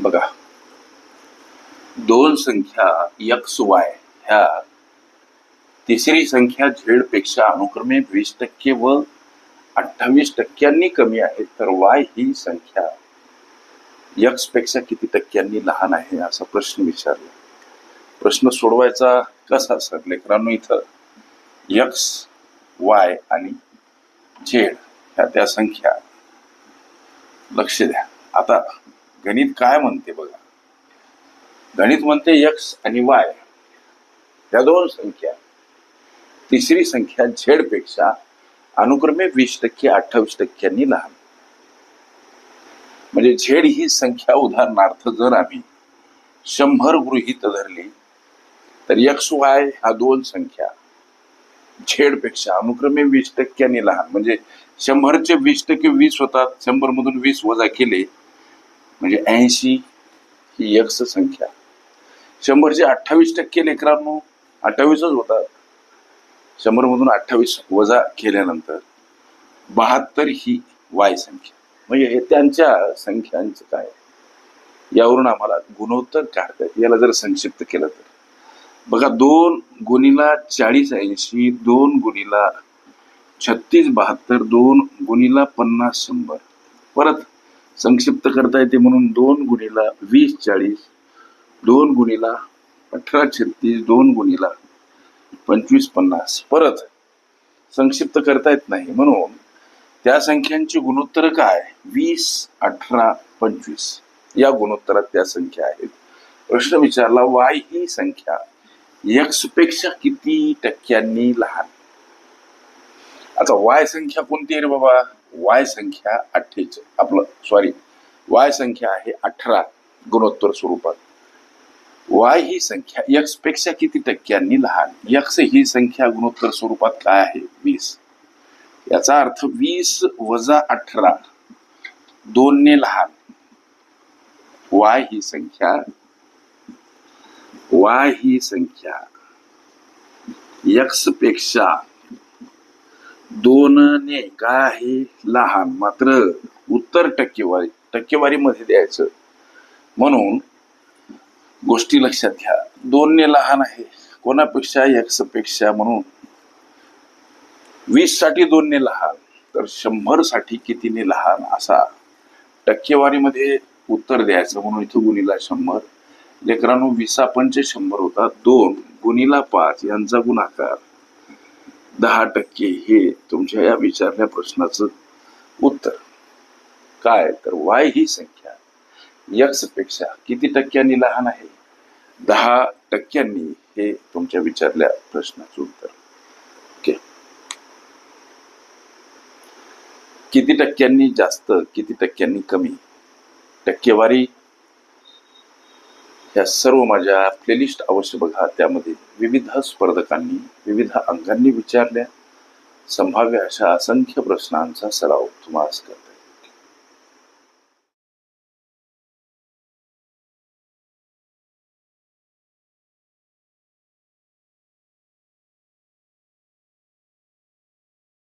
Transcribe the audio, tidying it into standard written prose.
बघा, दोन संख्या एक्स वाय ह्या तिसरी संख्या झेड पेक्षा अनुक्रमे 20% व 28% कमी आहे, तर वाय ही संख्या एक्स पेक्षा किती टक्क्यांनी लहान आहे असा प्रश्न विचारला. प्रश्न सोडवायचा कसा सर? लेकरांनो, इथं एक्स वाय आणि झेड ह्या त्या संख्या, लक्ष द्या. आता गणित काय म्हणते बघा. गणित म्हणते एक्स आणि वाय ह्या दोन संख्या तिसरी संख्या झेड पेक्षा अनुक्रमे 20% 28% लहान. म्हणजे झेड ही संख्या उदाहरणार्थ जर आम्ही 100 गृहीत धरली, तर एक्स वाय ह्या दोन संख्या झेड पेक्षा अनुक्रमे 20% लहान. म्हणजे 100चे 20% 20 होतात. 100 मधून 20 वजा केले म्हणजे 80 ही एक्स संख्या. 100चे 28% लेकरांनो 28च होतात. 100 मधून 28 वजा केल्यानंतर 72 ही वाय संख्या. म्हणजे हे त्यांच्या संख्यांचं काय, यावरून आम्हाला गुणोत्तर काढतात. याला जर संक्षिप्त केलं तर बघा, 2 गुणिला 40 80, 2 गुणिला 36 72, 2 गुणिला 50 100. परत संक्षिप्त करता येते म्हणून 2 गुणिला 20 40, 2 गुणिला 18 36, 2 गुणिला 25 50. परत संक्षिप्त करता येत नाही म्हणून त्या संख्यांची गुणोत्तर काय, 20 18 25 या गुणोत्तरात त्या संख्या आहेत. प्रश्न विचारला, वाय ही संख्या एक्स पेक्षा किती टक्क्यांनी लहान. आता वाय संख्या कोणती आहे रे बाबा? वाय संख्या 48 वाय संख्या आहे 18 गुणोत्तर स्वरूपात. वाय ही संख्या एक्स पेक्षा किती टक्क्यांनी लहान. एक्स ही संख्या गुणोत्तर स्वरूपात काय आहे, 20. याचा अर्थ 20 वजा 18 2 ने लहान. वाय ही संख्या एक्स पेक्षा 2 ने काय आहे, लहान. मात्र उत्तर टक्केवारी मध्ये द्यायचं म्हणून गोष्टी लक्षात घ्या. 2 ने लहान आहे कोणापेक्षा, एक्स पेक्षा. म्हणून 20 साठी 2 ने लहान, तर 100 साठी कितीने लहान असा टक्केवारीमध्ये उत्तर द्यायचं. म्हणून इथं गुणिला 100. लेकरांनो, 20 पंचे 100 होतात. 2 गुणिला 5 यांचा गुणाकार 10%. हे तुमच्या या विचारल्या प्रश्नाचं उत्तर. काय तर वाय ही संख्या एक्स पेक्षा किती टक्क्यांनी लहान आहे, 10%. हे तुमच्या विचारल्या प्रश्नाचं उत्तर. ओके, किती टक्क्यांनी जास्त, किती टक्क्यांनी कमी, टक्केवारी या सर्व माझ्या प्लेलिस्ट अवश्य बघा. त्यामध्ये विविध स्पर्धकांनी विविध अंकांनी विचारल्या संभाव्य अशा असंख्य प्रश्नांचा सराव तुम्हाला करते.